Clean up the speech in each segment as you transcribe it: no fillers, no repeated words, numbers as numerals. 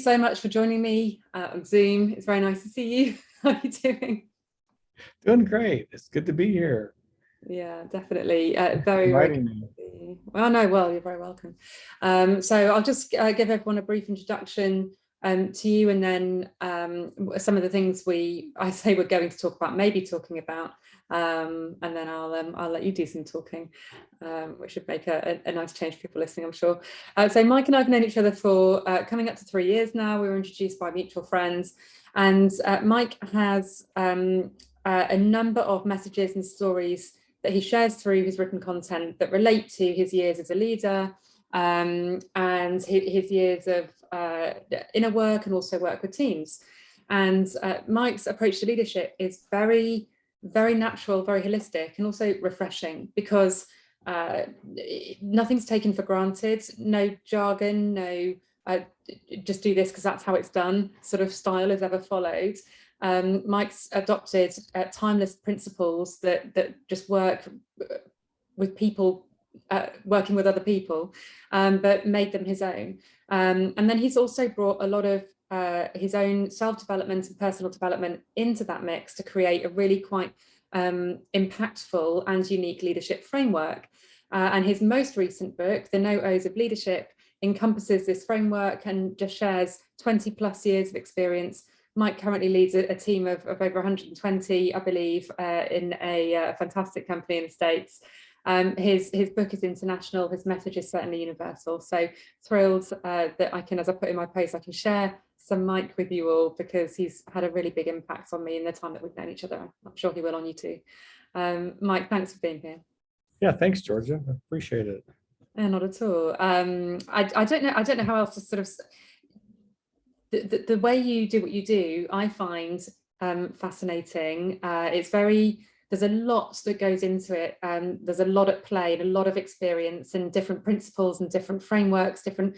so much for joining me on Zoom. It's very nice to see you. How are you doing? Doing great. It's good to be here. Yeah, definitely. Thanks for Very inviting good me. to see you. Well, no, well, you're very welcome. So I'll just give everyone a brief introduction to you, and then some of the things I say we're going to talk about, maybe talking about, and then I'll let you do some talking, which should make a nice change for people listening, I'm sure. So Mike and I have known each other for coming up to 3 years now. We were introduced by mutual friends, and Mike has a number of messages and stories that he shares through his written content that relate to his years as a leader, and his years of inner work and also work with teams. And Mike's approach to leadership is very, very natural, very holistic, and also refreshing, because nothing's taken for granted. No jargon, no just do this because that's how it's done sort of style is ever followed. Mike's adopted timeless principles that just work with people, working with other people, but made them his own. And then he's also brought a lot of his own self-development and personal development into that mix to create a really quite impactful and unique leadership framework. And his most recent book, The No O's of Leadership, encompasses this framework and just shares 20 plus years of experience. Mike currently leads a team of over 120, I believe, in a fantastic company in the States. His book is international, his message is certainly universal. So thrilled that I can, as I put in my post, I can share some Mike with you all, because he's had a really big impact on me in the time that we've known each other. I'm sure he will on you too. Mike, thanks for being here. Yeah, thanks, Georgia. I appreciate it. Not at all. I don't know how else to sort of the way you do what you do, I find fascinating. There's a lot that goes into it. There's a lot at play and a lot of experience and different principles and different frameworks, different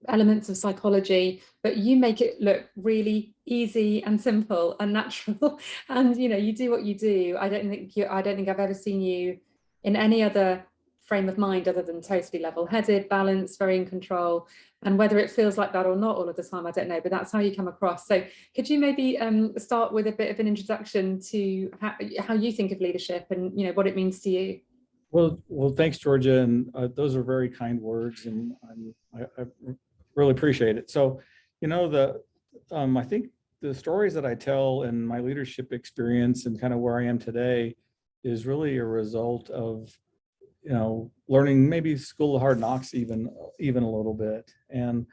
elements of psychology, but you make it look really easy and simple and natural. And you do what you do. I don't think I've ever seen you in any other frame of mind other than totally level-headed, balanced, very in control. And whether it feels like that or not all of the time, I don't know, but that's how you come across. So could you maybe start with a bit of an introduction to how you think of leadership and what it means to you? Well, thanks, Georgia, and those are very kind words, and I really appreciate it. So, I think the stories that I tell in my leadership experience and kind of where I am today is really a result of learning maybe School of Hard Knocks even a little bit. And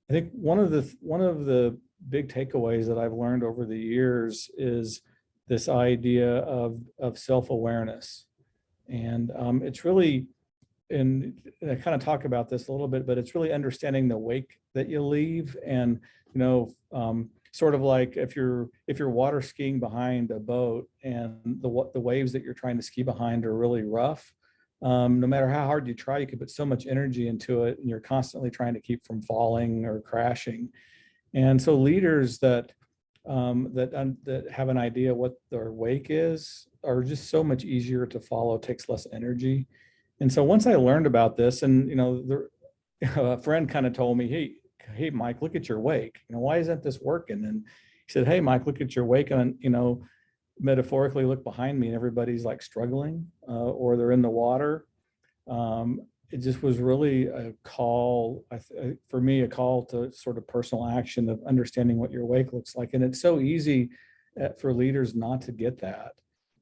I think one of the big takeaways that I've learned over the years is this idea of self-awareness. And it's really, and I kind of talk about this a little bit, but it's really understanding the wake that you leave. And sort of like if you're water skiing behind a boat and the waves that you're trying to ski behind are really rough, no matter how hard you try, you can put so much energy into it, and you're constantly trying to keep from falling or crashing. And so leaders that have an idea what their wake is are just so much easier to follow, takes less energy. And so once I learned about this, and a friend kind of told me, hey Mike, look at your wake, why isn't this working? And he said, hey Mike, look at your wake, and metaphorically look behind me and everybody's like struggling or they're in the water. It just was really a call, for me, a call to sort of personal action of understanding what your wake looks like. And it's so easy for leaders not to get that.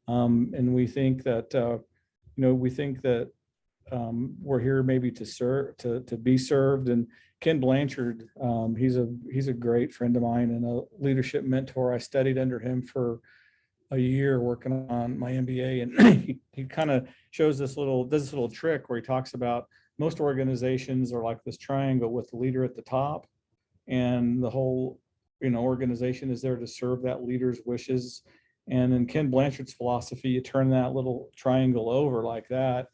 And we think that, we're here maybe to serve, to be served. And Ken Blanchard, he's a great friend of mine and a leadership mentor. I studied under him for a year working on my MBA, and he kind of does this little trick where he talks about most organizations are like this triangle with the leader at the top, and the whole organization is there to serve that leader's wishes. And in Ken Blanchard's philosophy, you turn that little triangle over like that,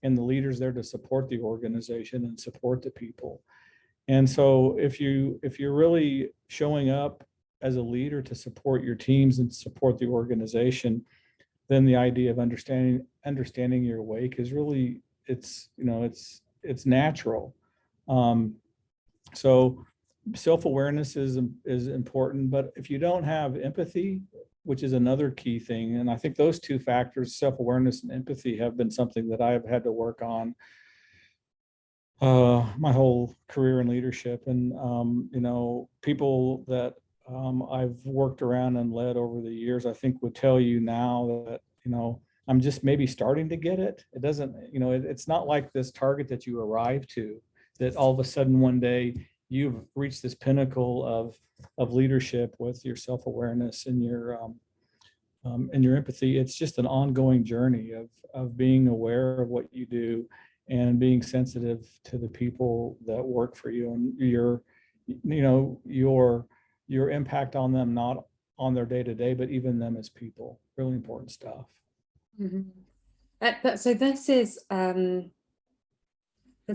and the leader's there to support the organization and support the people. And so if you're really showing up as a leader to support your teams and support the organization, then the idea of understanding your wake is really, it's natural. So self-awareness is important, but if you don't have empathy, which is another key thing, and I think those two factors, self-awareness and empathy, have been something that I've had to work on my whole career in leadership. And people that I've worked around and led over the years, I think would tell you now that I'm just maybe starting to get it. It doesn't, it's not like this target that you arrive to, that all of a sudden one day you've reached this pinnacle of leadership with your self-awareness and your empathy. It's just an ongoing journey of being aware of what you do and being sensitive to the people that work for you, and your impact on them, not on their day-to-day, but even them as people. Really important stuff. So this is there's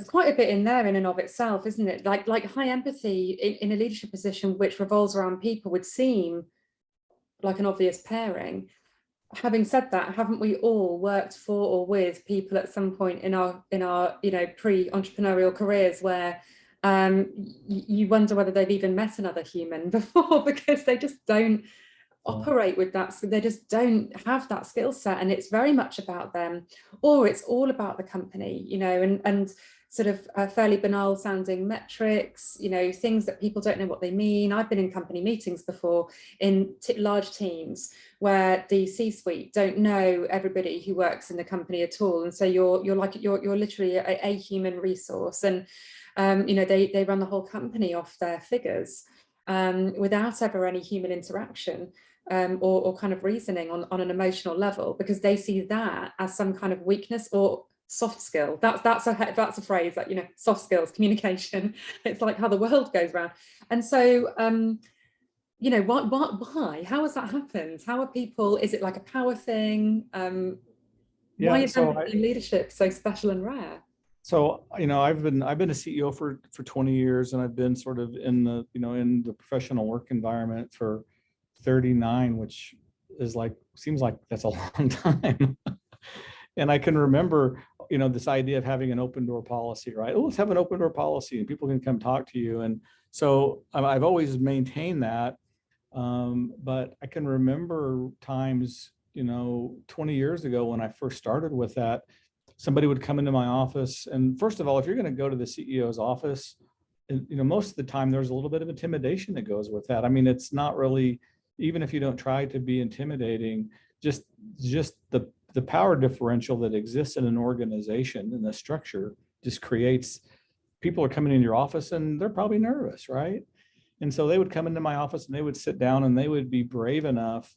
quite a bit in there in and of itself, isn't it? Like high empathy in a leadership position which revolves around people would seem like an obvious pairing. Having said that, haven't we all worked for or with people at some point in our pre-entrepreneurial careers where you wonder whether they've even met another human before, because they just don't operate with that, so they just don't have that skill set, and it's very much about them, or it's all about the company, and sort of fairly banal sounding metrics, things that people don't know what they mean. I've been in company meetings before in large teams where the C-suite don't know everybody who works in the company at all, and so you're literally a human resource, and they run the whole company off their figures without ever any human interaction. Or kind of reasoning on an emotional level, because they see that as some kind of weakness or soft skill. That's a phrase that, soft skills, communication. It's like how the world goes around. And so, why? How has that happened? How are people? Is it like a power thing? Why is leadership so special and rare? So, I've been a CEO for 20 years, and I've been sort of in the professional work environment for 39, which is seems like that's a long time. And I can remember, this idea of having an open door policy, right? Oh, let's have an open door policy and people can come talk to you. And so I've always maintained that. But I can remember times, 20 years ago when I first started with that, somebody would come into my office. And first of all, if you're going to go to the CEO's office, most of the time there's a little bit of intimidation that goes with that. I mean, it's not really, even if you don't try to be intimidating, just the power differential that exists in an organization and the structure just creates, people are coming in your office and they're probably nervous, right? And so they would come into my office and they would sit down and they would be brave enough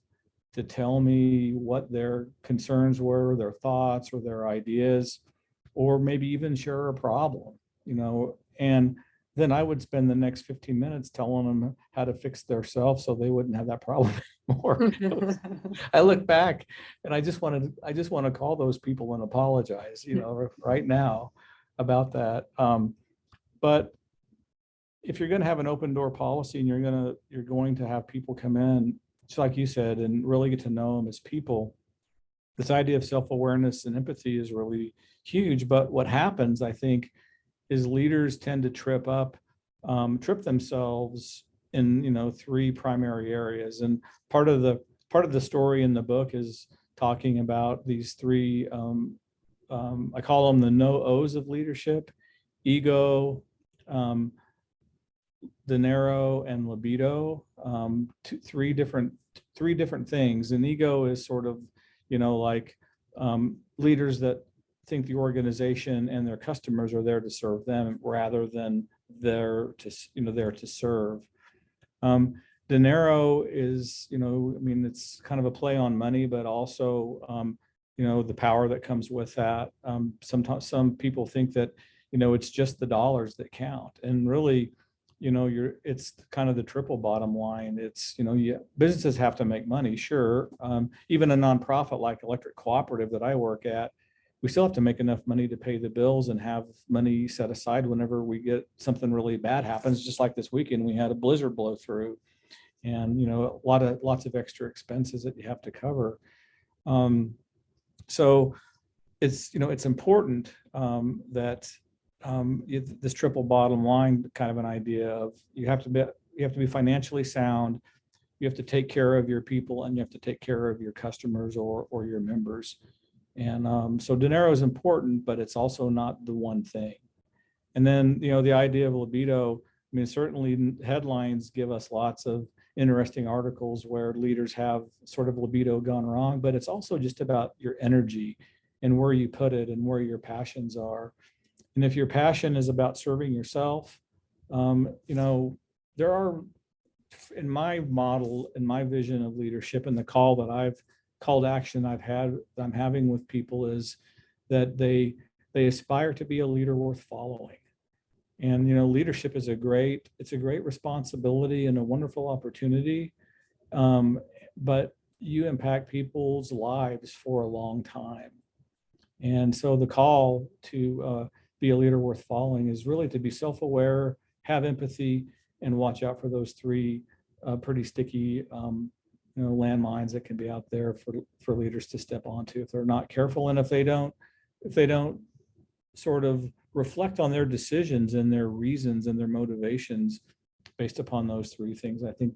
to tell me what their concerns were, their thoughts or their ideas, or maybe even share a problem, and then I would spend the next 15 minutes telling them how to fix themselves so they wouldn't have that problem anymore. I look back and I just want to call those people and apologize, right now about that. But if you're going to have an open door policy and you're going to have people come in, just like you said, and really get to know them as people, this idea of self-awareness and empathy is really huge. But what happens, I think, is leaders tend to trip themselves in three primary areas. And part of the story in the book is talking about these three, I call them the no O's of leadership: ego, dinero, and libido. Three different things. And ego is sort of leaders that think the organization and their customers are there to serve them rather than there to serve. Dinero is, it's kind of a play on money, but also, the power that comes with that. Sometimes some people think that, it's just the dollars that count, and really, it's kind of the triple bottom line. It's, businesses have to make money, sure. Even a nonprofit like Electric Cooperative that I work at, we still have to make enough money to pay the bills and have money set aside whenever we get something really bad happens. Just like this weekend, we had a blizzard blow through, and lots of extra expenses that you have to cover. So it's important that this triple bottom line kind of an idea of you have to be financially sound, you have to take care of your people, and you have to take care of your customers or your members. And so dinero is important, but it's also not the one thing. And then, the idea of libido, I mean, certainly headlines give us lots of interesting articles where leaders have sort of libido gone wrong, but it's also just about your energy and where you put it and where your passions are. And if your passion is about serving yourself, there are, in my model, in my vision of leadership, and the call to action I'm having with people is that they aspire to be a leader worth following. And leadership is a great responsibility and a wonderful opportunity, but you impact people's lives for a long time. And so the call to be a leader worth following is really to be self-aware, have empathy, and watch out for those three pretty sticky landmines that can be out there for leaders to step onto if they're not careful, and if they don't sort of reflect on their decisions and their reasons and their motivations based upon those three things. I think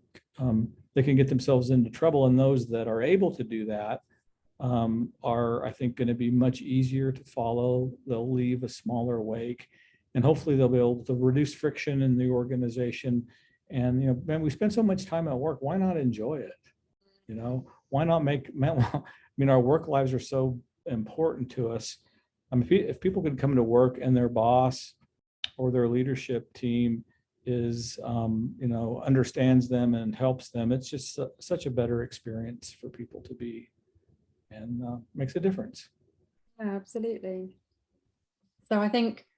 they can get themselves into trouble, and those that are able to do that are, I think, going to be much easier to follow. They'll leave a smaller wake, and hopefully they'll be able to reduce friction in the organization. And man, we spend so much time at work. Why not enjoy it? Why not our work lives are so important to us. I mean, if people could come to work and their boss or their leadership team is, understands them and helps them, it's just such a better experience for people to be, and makes a difference. Yeah, absolutely. So I think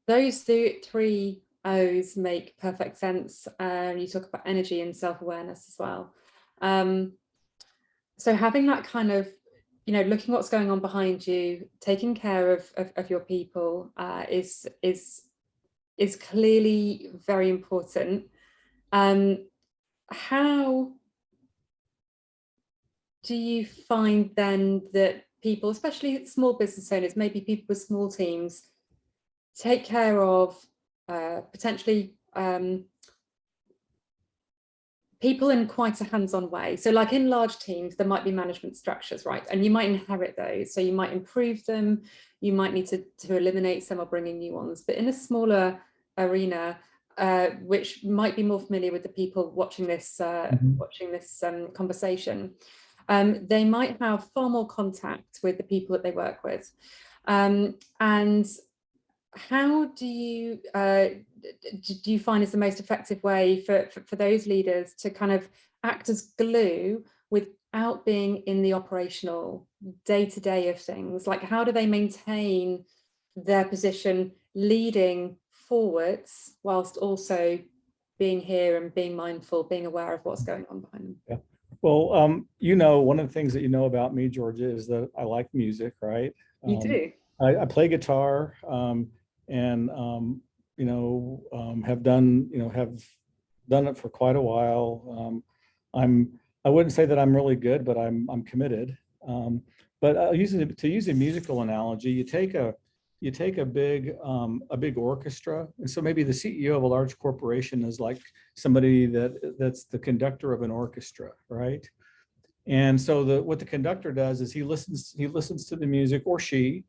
those three O's make perfect sense. You talk about energy and self-awareness as well. So having that kind of, looking what's going on behind you, taking care of your people is clearly very important. How do you find then that people, especially small business owners, maybe people with small teams, take care of potentially people in quite a hands-on way? So like in large teams, there might be management structures, right? And you might inherit those. So you might improve them. You might need to eliminate some or bring in new ones. But in a smaller arena, which might be more familiar with the people watching this conversation, they might have far more contact with the people that they work with. And how do you find is the most effective way for those leaders to kind of act as glue without being in the operational day-to-day of things? Like, how do they maintain their position leading forwards whilst also being here and being mindful, being aware of what's going on behind them? Yeah. Well, one of the things that about me, Georgia, is that I like music, right? You do. I play guitar, and have done it for quite a while. I wouldn't say that I'm really good, but I'm committed. But to use a musical analogy, you take a big orchestra, and so maybe the CEO of a large corporation is like somebody that's the conductor of an orchestra, right? And so what the conductor does is he listens to the music, or she,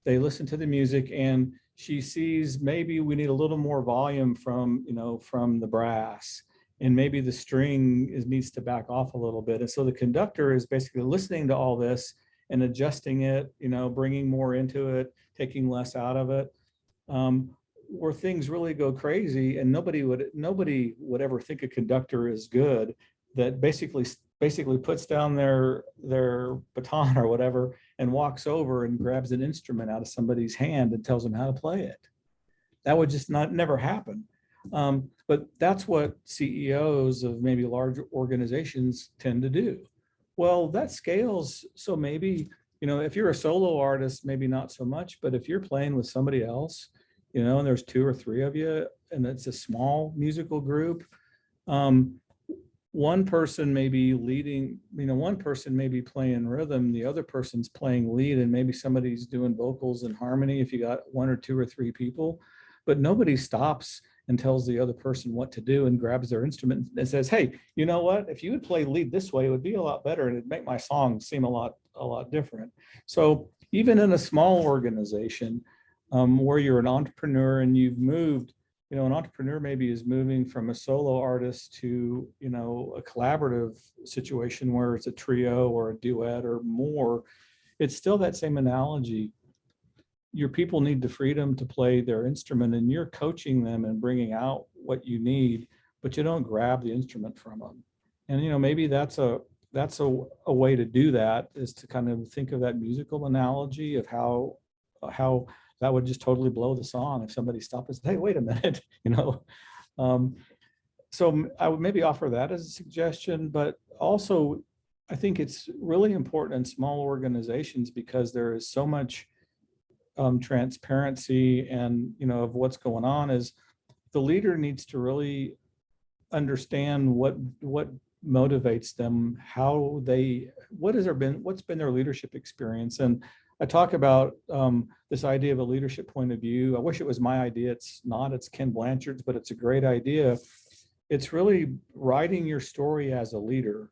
they listen to the music, and she sees maybe we need a little more volume from the brass, and maybe the string needs to back off a little bit. And so the conductor is basically listening to all this and adjusting it, bringing more into it, taking less out of it. Where things really go crazy, and nobody would ever think a conductor is good, that basically puts down their baton or whatever and walks over and grabs an instrument out of somebody's hand and tells them how to play it. That would just never happen. But that's what CEOs of maybe large organizations tend to do. Well, that scales. So maybe, if you're a solo artist, maybe not so much, but if you're playing with somebody else, and there's 2 or 3 of you, and it's a small musical group, one person may be leading, one person may be playing rhythm, the other person's playing lead, and maybe somebody's doing vocals and harmony if you got one or two or three people, but nobody stops and tells the other person what to do and grabs their instrument and says, hey, you know what, if you would play lead this way, it would be a lot better and it'd make my song seem a lot different. So even in a small organization, where you're an entrepreneur and you've moved, an entrepreneur maybe is moving from a solo artist to, a collaborative situation where it's a trio or a duet or more. It's still that same analogy. Your people need the freedom to play their instrument, and you're coaching them and bringing out what you need, but you don't grab the instrument from them. And, maybe that's a way to do that, is to kind of think of that musical analogy of how that would just totally blow the song if somebody stopped and said, hey, wait a minute, So I would maybe offer that as a suggestion, but also I think it's really important in small organizations because there is so much transparency and, of what's going on, is the leader needs to really understand what motivates them, what's been their leadership experience. And I talk about this idea of a leadership point of view. I wish it was my idea. It's not, it's Ken Blanchard's, but it's a great idea. It's really writing your story as a leader.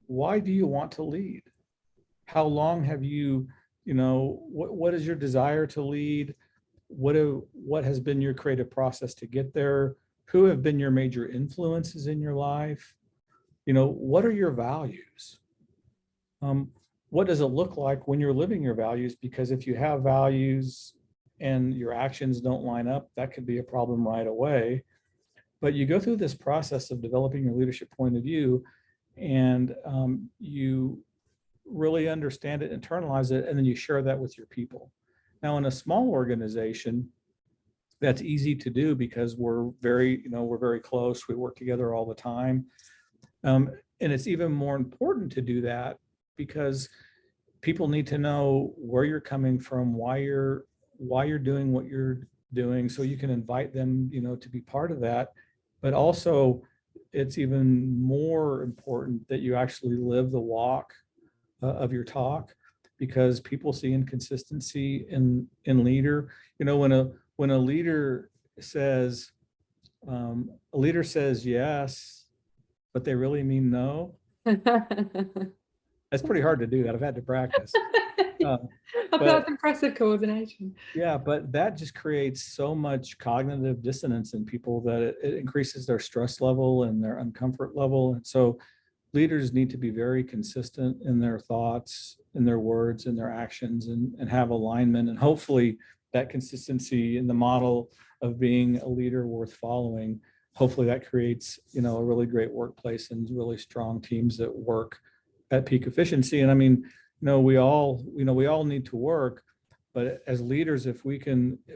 Why do you want to lead? How long have you, what is your desire to lead? What has been your creative process to get there? Who have been your major influences in your life? What are your values? What does it look like when you're living your values? Because if you have values and your actions don't line up, that could be a problem right away. But you go through this process of developing your leadership point of view, and you really understand it, internalize it, and then you share that with your people. Now, in a small organization, that's easy to do because we're very close. We work together all the time. And it's even more important to do that because people need to know where you're coming from, why you're doing what you're doing, so you can invite them, to be part of that. But also, it's even more important that you actually live the walk of your talk, because people see inconsistency in leader. When a leader says yes, but they really mean no. That's pretty hard to do that. I've had to practice. That's impressive coordination. Yeah, but that just creates so much cognitive dissonance in people that it increases their stress level and their uncomfort level. And so leaders need to be very consistent in their thoughts, in their words, in their actions, and have alignment. And hopefully that consistency in the model of being a leader worth following, hopefully that creates, a really great workplace and really strong teams that work at peak efficiency. And I mean, we all need to work, but as leaders, if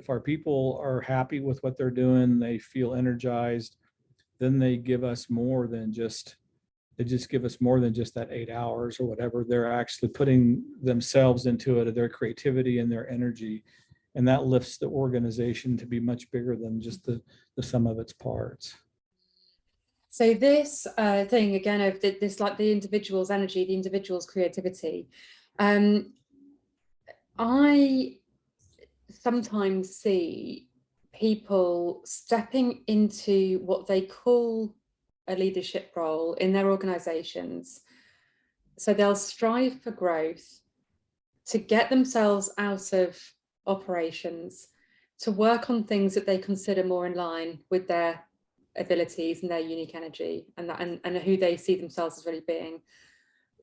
our people are happy with what they're doing, they feel energized, then they give us more than just that 8 hours or whatever. They're actually putting themselves into it, their creativity and their energy. And that lifts the organization to be much bigger than just the sum of its parts. So this thing again of this, like the individual's energy, the individual's creativity, I sometimes see people stepping into what they call a leadership role in their organizations. So they'll strive for growth, to get themselves out of operations, to work on things that they consider more in line with their abilities and their unique energy and who they see themselves as really being.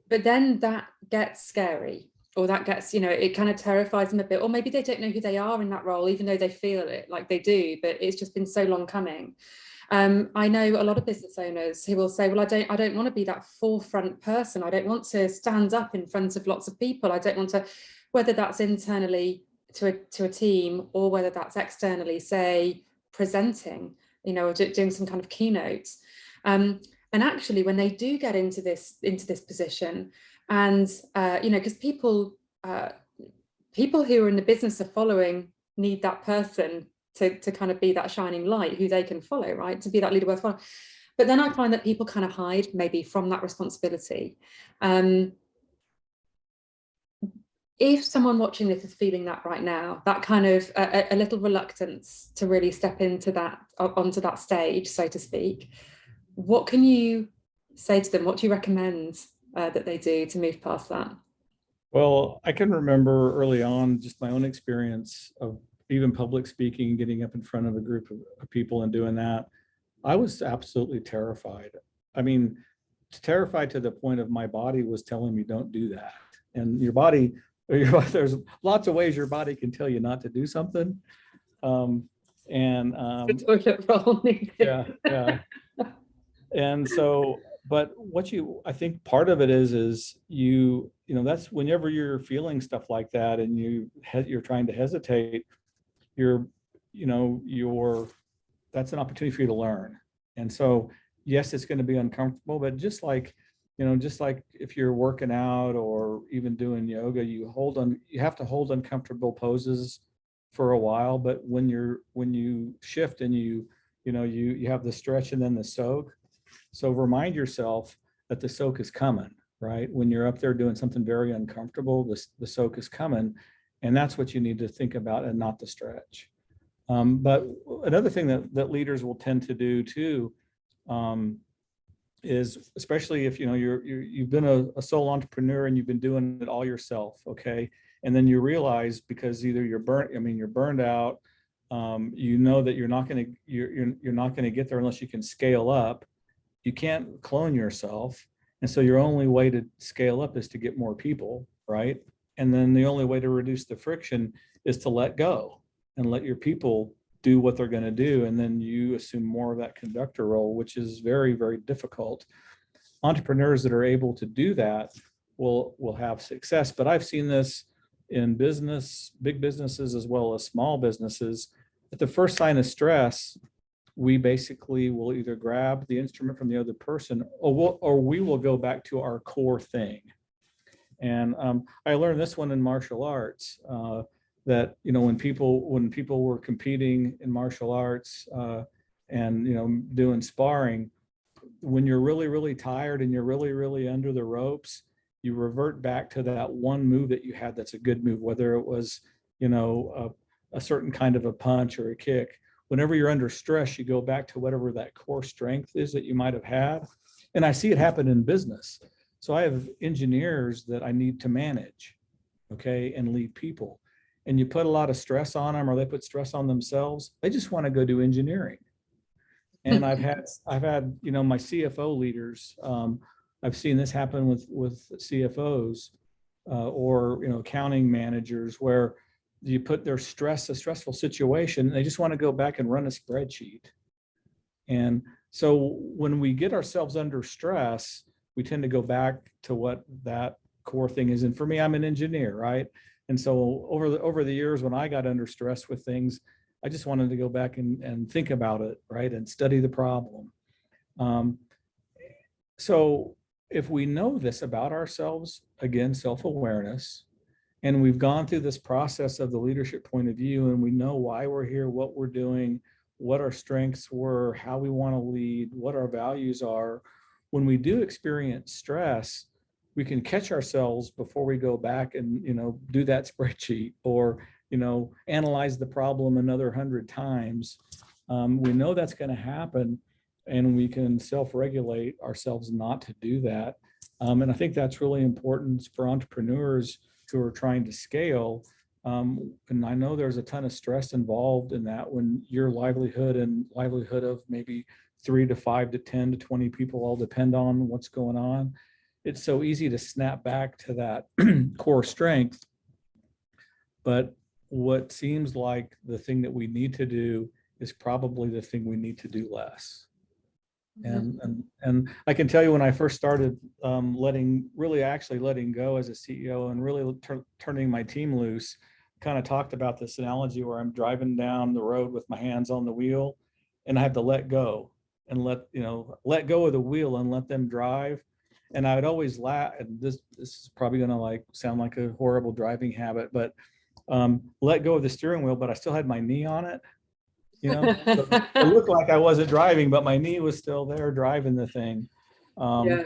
But then that gets scary, or that gets, it kind of terrifies them a bit, or maybe they don't know who they are in that role, even though they feel it like they do, but it's just been so long coming. I know a lot of business owners who will say, well, I don't want to be that forefront person. I don't want to stand up in front of lots of people. I don't want to, whether that's internally to a team or whether that's externally, say, presenting, or doing some kind of keynotes. And actually, when they do get into this position, and because people who are in the business of following need that person to kind of be that shining light who they can follow, right? To be that leader worth following. But then I find that people kind of hide maybe from that responsibility. If someone watching this is feeling that right now, that kind of a little reluctance to really step into that, onto that stage, so to speak, what can you say to them? What do you recommend that they do to move past that? Well, I can remember early on just my own experience of even public speaking, getting up in front of a group of people and doing that. I was absolutely terrified. I mean, terrified to the point of my body was telling me, don't do that. And your body, there's lots of ways your body can tell you not to do something. The toilet roll needed. Yeah. And so, but I think part of it is you know, that's whenever you're feeling stuff like that and you're trying to hesitate, that's an opportunity for you to learn. And so, yes, it's going to be uncomfortable, but just like if you're working out or even doing yoga, you have to hold uncomfortable poses for a while. But when you shift and you have the stretch and then the soak. So remind yourself that the soak is coming, right? When you're up there doing something very uncomfortable, the soak is coming. And that's what you need to think about and not the stretch. But another thing that leaders will tend to do too, is especially if you've been a sole entrepreneur and you've been doing it all yourself, okay, and then you realize because either you're burned out, that you're not going to get there unless you can scale up. You can't clone yourself, and so your only way to scale up is to get more people, right? And then the only way to reduce the friction is to let go and let your people do what they're going to do, and then you assume more of that conductor role, which is very, very difficult. Entrepreneurs that are able to do that will have success. But I've seen this in business, big businesses as well as small businesses. At the first sign of stress, we basically will either grab the instrument from the other person, or we will go back to our core thing. And I learned this one in martial arts. That when people were competing in martial arts and doing sparring, when you're really, really tired and you're really, really under the ropes, you revert back to that one move that you had that's a good move, whether it was a certain kind of a punch or a kick. Whenever you're under stress, you go back to whatever that core strength is that you might have had. And I see it happen in business. So I have engineers that I need to manage, okay, and lead people. And you put a lot of stress on them, or they put stress on themselves, they just want to go do engineering. And I've had my CFO leaders. I've seen this happen with CFOs or accounting managers, where you put a stressful situation, and they just want to go back and run a spreadsheet. And so when we get ourselves under stress, we tend to go back to what that core thing is. And for me, I'm an engineer, right? And so over the years, when I got under stress with things, I just wanted to go back and think about it, right? And study the problem. So if we know this about ourselves, again, self-awareness, and we've gone through this process of the leadership point of view, and we know why we're here, what we're doing, what our strengths were, how we want to lead, what our values are. When we do experience stress, we can catch ourselves before we go back and do that spreadsheet or analyze the problem another 100 times. We know that's going to happen, and we can self-regulate ourselves not to do that. And I think that's really important for entrepreneurs who are trying to scale. And I know there's a ton of stress involved in that, when your livelihood and livelihood of maybe 3 to 5 to 10 to 20 people all depend on what's going on. It's so easy to snap back to that core strength. But what seems like the thing that we need to do is probably the thing we need to do less. And I can tell you, when I first started letting go as a CEO and really turning my team loose, kind of talked about this analogy where I'm driving down the road with my hands on the wheel, and I have to let go and let go of the wheel and let them drive. And I would always laugh, and this is probably going to sound like a horrible driving habit, but let go of the steering wheel, but I still had my knee on it. you know, so it looked like I wasn't driving, but my knee was still there driving the thing. Yeah.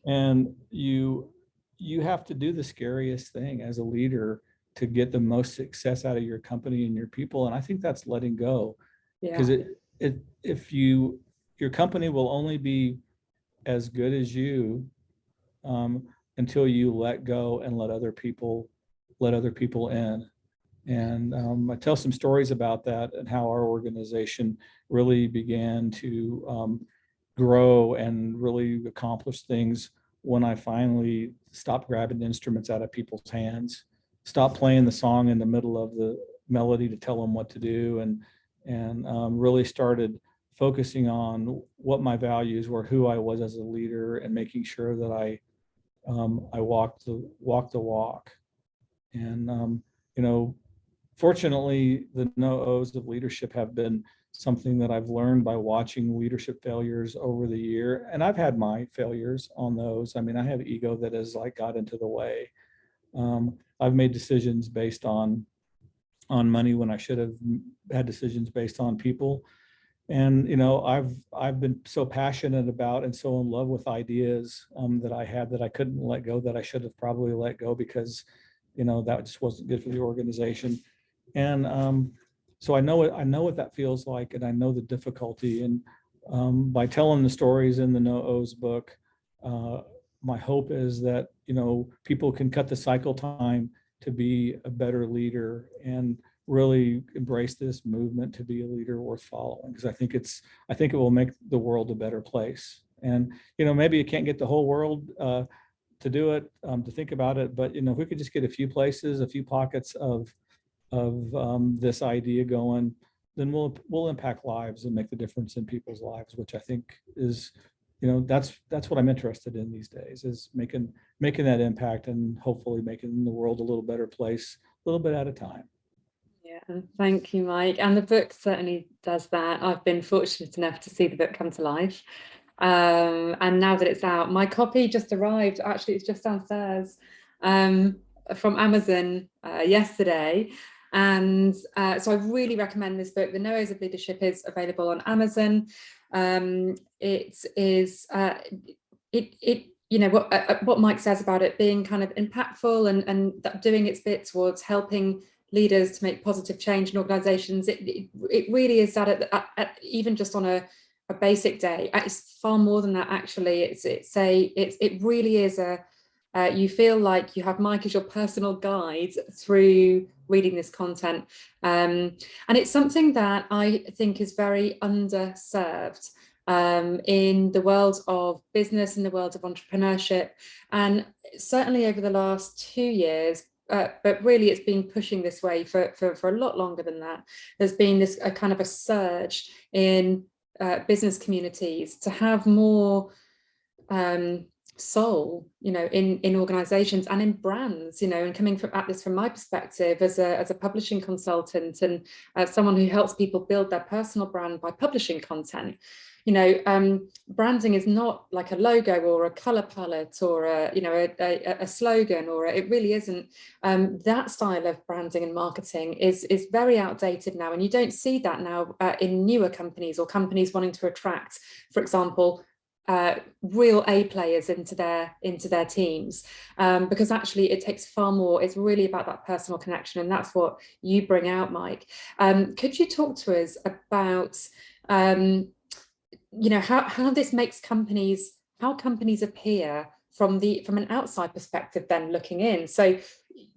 And you have to do the scariest thing as a leader to get the most success out of your company and your people. And I think that's letting go, because Yeah. if your company will only be as good as you, until you let go and let other people in. And I tell some stories about that and how our organization really began to grow and really accomplish things when I finally stopped grabbing instruments out of people's hands, stopped playing the song in the middle of the melody to tell them what to do, and really started focusing on what my values were, who I was as a leader, and making sure that I walked the walk. And you know, fortunately, the no O's of leadership have been something that I've learned by watching leadership failures over the year. And I've had my failures on those. I mean, I have ego that has like got into the way. I've made decisions based on money when I should have had decisions based on people. And you know, I've been so passionate about and so in love with ideas that I had that I couldn't let go, that I should have probably let go, because you know that just wasn't good for the organization. And so I know what that feels like, and I know the difficulty. And by telling the stories in the No O's book, my hope is that, you know, people can cut the cycle time to be a better leader and really embrace this movement to be a leader worth following, because I think it will make the world a better place. And you know, maybe you can't get the whole world to do it, to think about it, but you know, if we could just get a few places, a few pockets of this idea going, then we'll impact lives and make the difference in people's lives, which I think is, you know, that's what I'm interested in these days, is making that impact and hopefully making the world a little better place, a little bit at a time. Yeah, thank you, Mike. And the book certainly does that. I've been fortunate enough to see the book come to life. And now that it's out, my copy just arrived. Actually, it's just downstairs from Amazon yesterday. And so I really recommend this book. The No O's of Leadership is available on Amazon. It is, you know, what Mike says about it being kind of impactful and doing its bit towards helping leaders to make positive change in organizations. It really is that at even just on a basic day. It's far more than that, actually. It really is you feel like you have Mike as your personal guide through reading this content, and it's something that I think is very underserved in the world of business, in the world of entrepreneurship, and certainly over the last 2 years. But really, it's been pushing this way for a lot longer than that. There's been this a kind of a surge in business communities to have more soul, you know, in organizations and in brands, you know. And coming at this from my perspective as a publishing consultant and someone who helps people build their personal brand by publishing content, you know, branding is not like a logo or a color palette or a slogan, or it really isn't. That style of branding and marketing is very outdated now, and you don't see that now in newer companies or companies wanting to attract, for example, real A players into their teams, because actually it takes far more. It's really about that personal connection, and that's what you bring out, Mike. Could you talk to us about you know, how this makes companies appear from an outside perspective, then looking in? So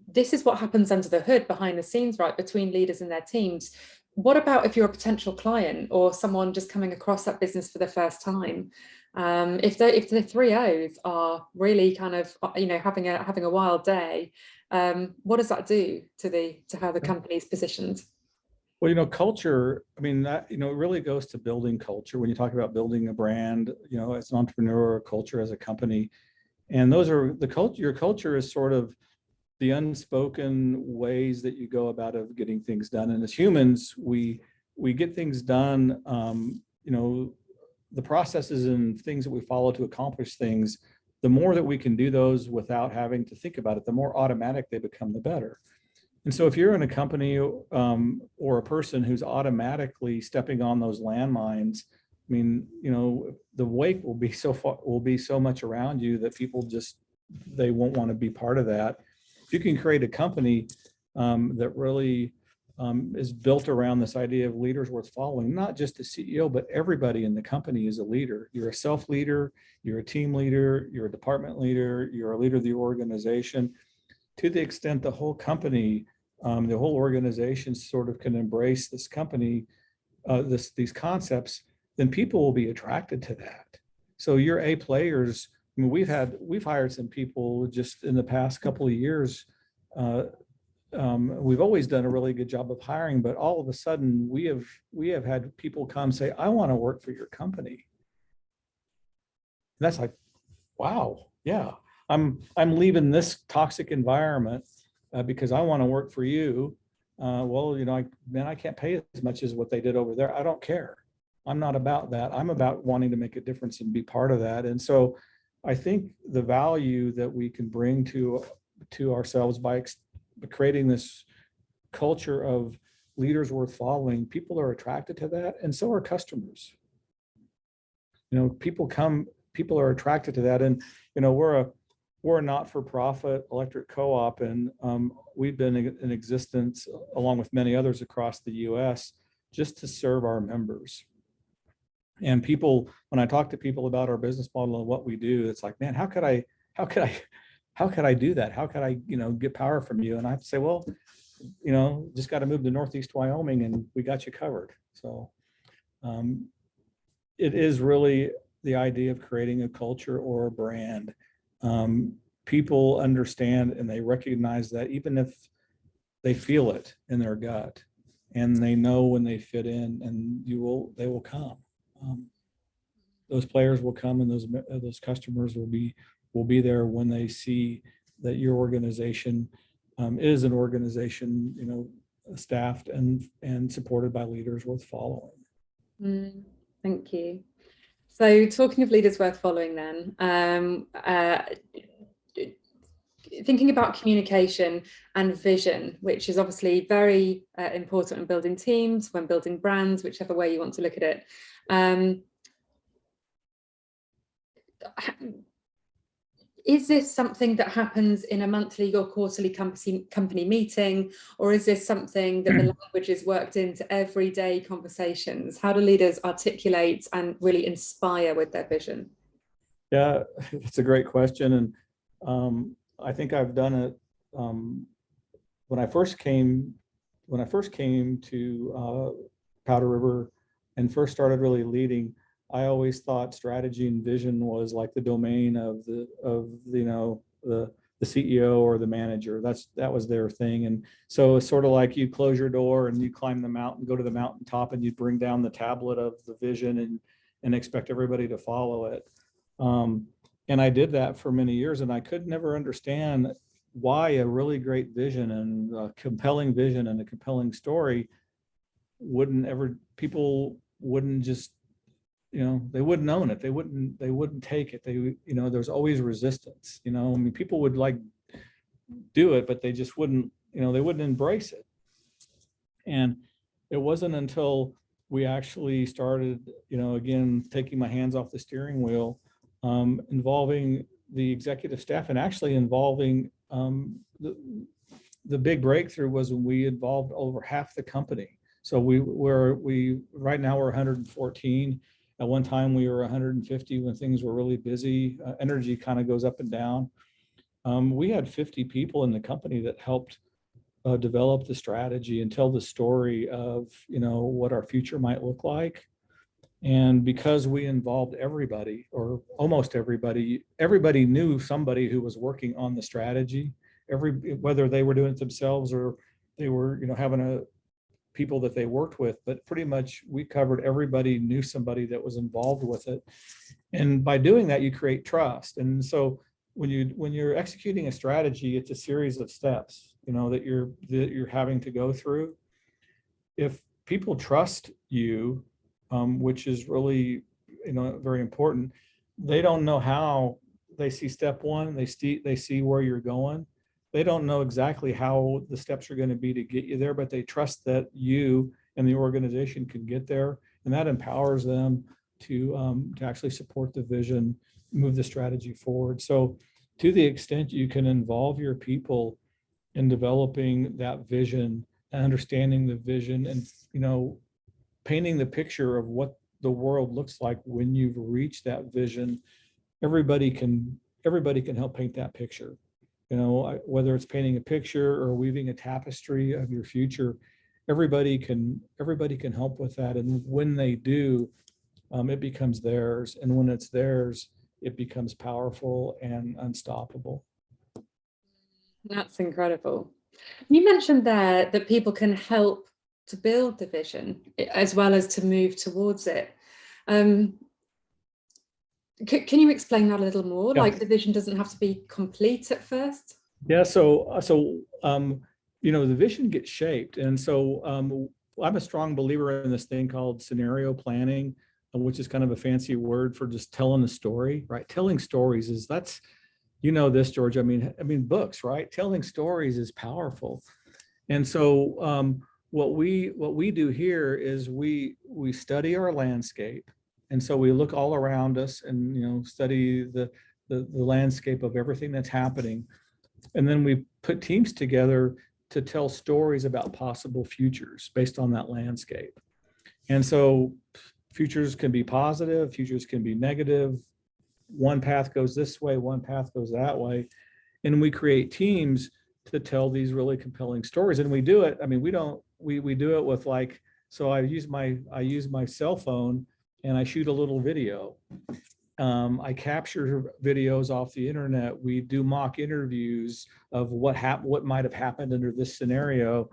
this is what happens under the hood, behind the scenes, right, between leaders and their teams. What about if you're a potential client or someone just coming across that business for the first time? If the 3 O's are really kind of, you know, having a wild day, what does that do to how the company is positioned? Well, you know, culture, I mean, that, you know, it really goes to building culture. When you talk about building a brand, you know, as an entrepreneur, or culture as a company, and those are the culture. Your culture is sort of the unspoken ways that you go about of getting things done. And as humans, we get things done. You know, the processes and things that we follow to accomplish things, the more that we can do those without having to think about it, the more automatic they become, the better. And so if you're in a company or a person who's automatically stepping on those landmines, I mean, the wake will be so much around you that people just, they won't want to be part of that. If you can create a company that really is built around this idea of leaders worth following, not just the CEO, but everybody in the company is a leader. You're a self-leader, you're a team leader, you're a department leader, you're a leader of the organization. To the extent the whole company, the whole organization sort of can embrace this company, these concepts, then people will be attracted to that. So your A players, I mean, we've hired some people just in the past couple of years. We've always done a really good job of hiring, but all of a sudden we have had people come say, I want to work for your company. And that's like, wow, yeah, I'm leaving this toxic environment because I want to work for you. Well, I can't pay as much as what they did over there. I don't care. I'm not about that. I'm about wanting to make a difference and be part of that. And so I think the value that we can bring to ourselves by creating this culture of leaders worth following, people are attracted to that, and so are customers. People are attracted to that. And we're a not-for-profit electric co-op, and we've been in existence along with many others across the US just to serve our members. And people, when I talk to people about our business model and what we do, it's like, man, how could I do that? How could I, get power from you? And I have to say, well, just got to move to Northeast Wyoming and we got you covered. So it is really the idea of creating a culture or a brand. People understand and they recognize that, even if they feel it in their gut and they know when they fit in, and they will come. Those players will come, and those customers will be there when they see that your organization is an organization, staffed and supported by leaders worth following. Thank you. So talking of leaders worth following then, thinking about communication and vision, which is obviously very important when building teams, when building brands, whichever way you want to look at it. Is this something that happens in a monthly or quarterly company meeting, or is this something that the language is worked into everyday conversations? How do leaders articulate and really inspire with their vision? Yeah, it's a great question. And I think I've done it when I first came to Powder River and first started really leading. I always thought strategy and vision was like the domain of the CEO or the manager. That was their thing. And so it's sort of like you close your door and you climb the mountain, go to the mountaintop, and you bring down the tablet of the vision and expect everybody to follow it. And I did that for many years, and I could never understand why a really great vision and a compelling vision and a compelling story people wouldn't just, they wouldn't own it. They wouldn't take it. There's always resistance, I mean, people would like do it, but they just wouldn't, they wouldn't embrace it. And it wasn't until we actually started, again, taking my hands off the steering wheel, involving the executive staff, and actually involving the big breakthrough was when we involved over half the company. So right now we're 114. At one time we were 150 when things were really busy. Energy kind of goes up and down. We had 50 people in the company that helped develop the strategy and tell the story of, what our future might look like. And because we involved everybody, or almost everybody knew somebody who was working on the strategy, whether they were doing it themselves or they were, having people that they worked with, but pretty much we covered everybody knew somebody that was involved with it. And by doing that, you create trust. And so when you're executing a strategy, it's a series of steps, that you're having to go through. If people trust you, which is really, very important, they don't know how. They see step one, they see where you're going, They don't know exactly how the steps are going to be to get you there, but they trust that you and the organization can get there, and that empowers them to actually support the vision, move the strategy forward. So to the extent you can involve your people in developing that vision and understanding the vision, and painting the picture of what the world looks like when you've reached that vision, everybody can help paint that picture. Whether it's painting a picture or weaving a tapestry of your future, everybody can help with that. And when they do, it becomes theirs. And when it's theirs, it becomes powerful and unstoppable. That's incredible. You mentioned there that people can help to build the vision as well as to move towards it. Can you explain that a little more? Yeah. Like, the vision doesn't have to be complete at first? Yeah, so the vision gets shaped. And so I'm a strong believer in this thing called scenario planning, which is kind of a fancy word for just telling a story, right? Telling stories this, George, I mean, books, right? Telling stories is powerful. And so what we do here is we study our landscape. And so we look all around us and, study the landscape of everything that's happening. And then we put teams together to tell stories about possible futures based on that landscape. And so futures can be positive, futures can be negative. One path goes this way, one path goes that way. And we create teams to tell these really compelling stories. And we do it, we do it with so I use my cell phone and I shoot a little video. I capture videos off the internet. We do mock interviews of what might have happened under this scenario.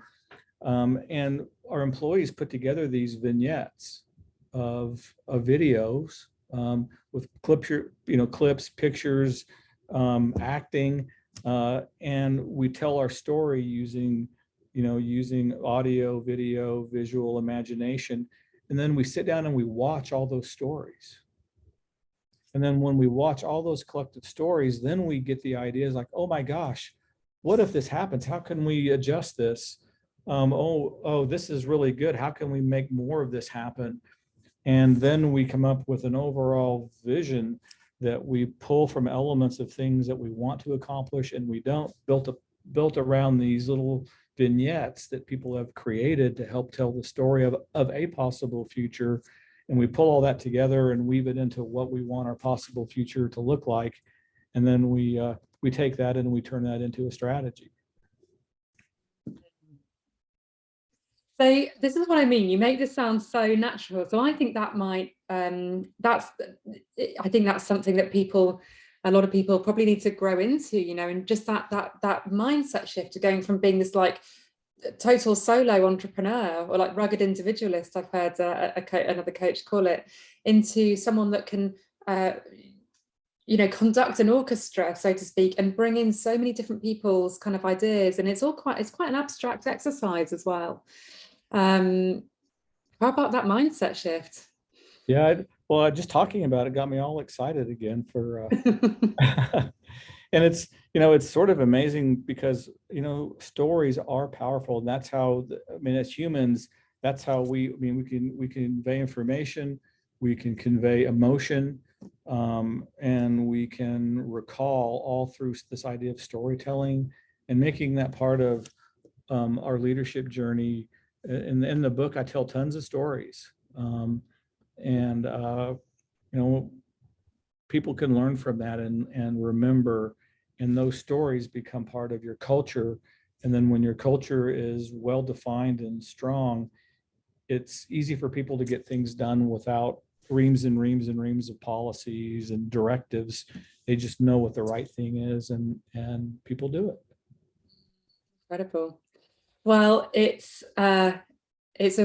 And our employees put together these vignettes of videos with clips, pictures, acting, and we tell our story using audio, video, visual imagination. And then we sit down and we watch all those stories. And then when we watch all those collective stories, then we get the ideas like, oh my gosh, what if this happens? How can we adjust this? This is really good. How can we make more of this happen? And then we come up with an overall vision that we pull from elements of things that we want to accomplish and we don't, built around these little vignettes that people have created to help tell the story of a possible future. And we pull all that together and weave it into what we want our possible future to look like. And then we take that and we turn that into a strategy. So this is what I mean. You make this sound so natural. So I think that might, I think that's something that a lot of people probably need to grow into, and just that mindset shift to going from being this total solo entrepreneur or rugged individualist, I've heard another coach call it, into someone that can conduct an orchestra, so to speak, and bring in so many different people's kind of ideas. And it's quite an abstract exercise as well. How about that mindset shift? Yeah, well, just talking about it got me all excited again for and it's sort of amazing because stories are powerful, and that's how as humans, that's how we can convey information, we can convey emotion, and we can recall all through this idea of storytelling and making that part of our leadership journey. In the book, I tell tons of stories, and people can learn from that and remember, and those stories become part of your culture. And then when your culture is well defined and strong, it's easy for people to get things done without reams and reams and reams of policies and directives. They just know what the right thing is, and people do it. Incredible. Well, it's a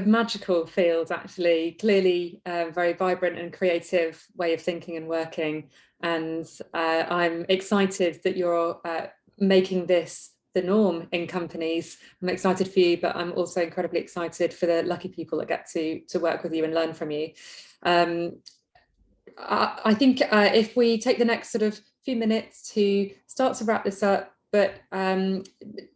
magical field, actually. Clearly, a very vibrant and creative way of thinking and working. And I'm excited that you're making this the norm in companies. I'm excited for you, but I'm also incredibly excited for the lucky people that get to work with you and learn from you. I think if we take the next sort of few minutes to start to wrap this up, but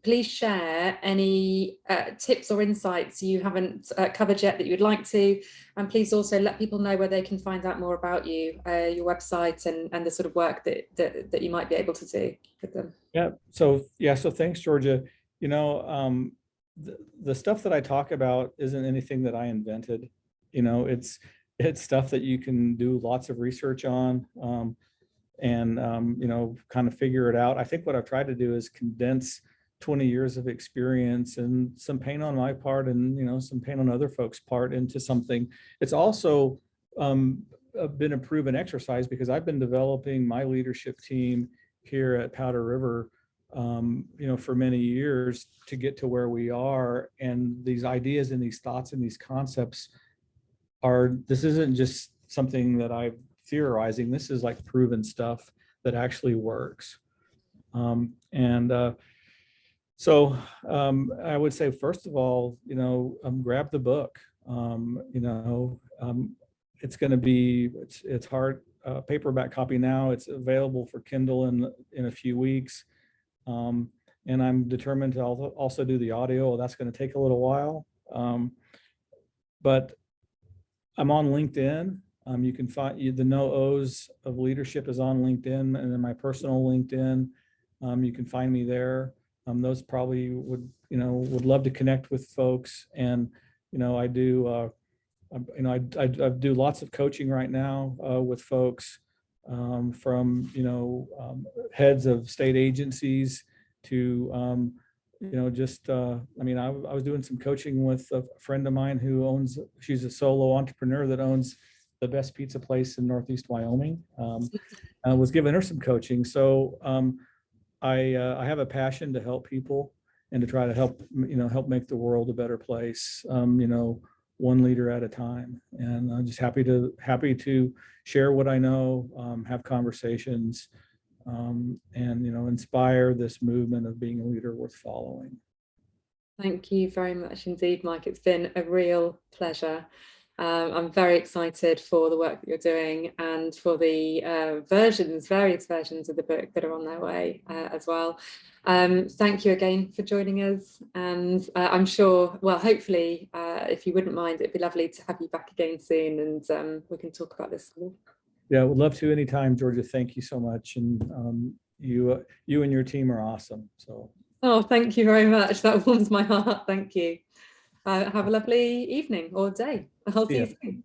please share any tips or insights you haven't covered yet that you'd like to, and please also let people know where they can find out more about you, your website, and the sort of work that you might be able to do with them. So thanks, Georgia. You know, the stuff that I talk about isn't anything that I invented. You know, it's stuff that you can do lots of research on, and you know, kind of figure it out. I think what I've tried to do is condense 20 years of experience and some pain on my part, and you know, some pain on other folks' part, into something. It's also been a proven exercise, because I've been developing my leadership team here at Powder River, you know, for many years to get to where we are. And these ideas and these thoughts and these concepts this isn't just something that I'm theorizing. This is like proven stuff that actually works. So I would say, first of all, you know, grab the book. You know, it's going to be, it's hard paperback copy now. It's available for Kindle in a few weeks. And I'm determined to also do the audio. That's going to take a little while. But I'm on LinkedIn. You can find the No O's of Leadership is on LinkedIn, and then my personal LinkedIn. You can find me there. Those probably would love to connect with folks. And you know, I do I do lots of coaching right now with folks, from heads of state agencies to just I was doing some coaching with a friend of mine who she's a solo entrepreneur that owns the best pizza place in Northeast Wyoming. I was giving her some coaching. So I have a passion to help people and to try to help make the world a better place, one leader at a time. And I'm just happy to share what I know, have conversations, and inspire this movement of being a leader worth following. Thank you very much indeed, Mike. It's been a real pleasure. I'm very excited for the work that you're doing, and for the various versions of the book that are on their way as well. Thank you again for joining us, and I'm sure, well, hopefully, if you wouldn't mind, it'd be lovely to have you back again soon, and we can talk about this more. Yeah, would love to anytime, Georgia. Thank you so much, and you and your team are awesome. So. Oh, thank you very much. That warms my heart. Thank you. Have a lovely evening or day. I'll see you soon.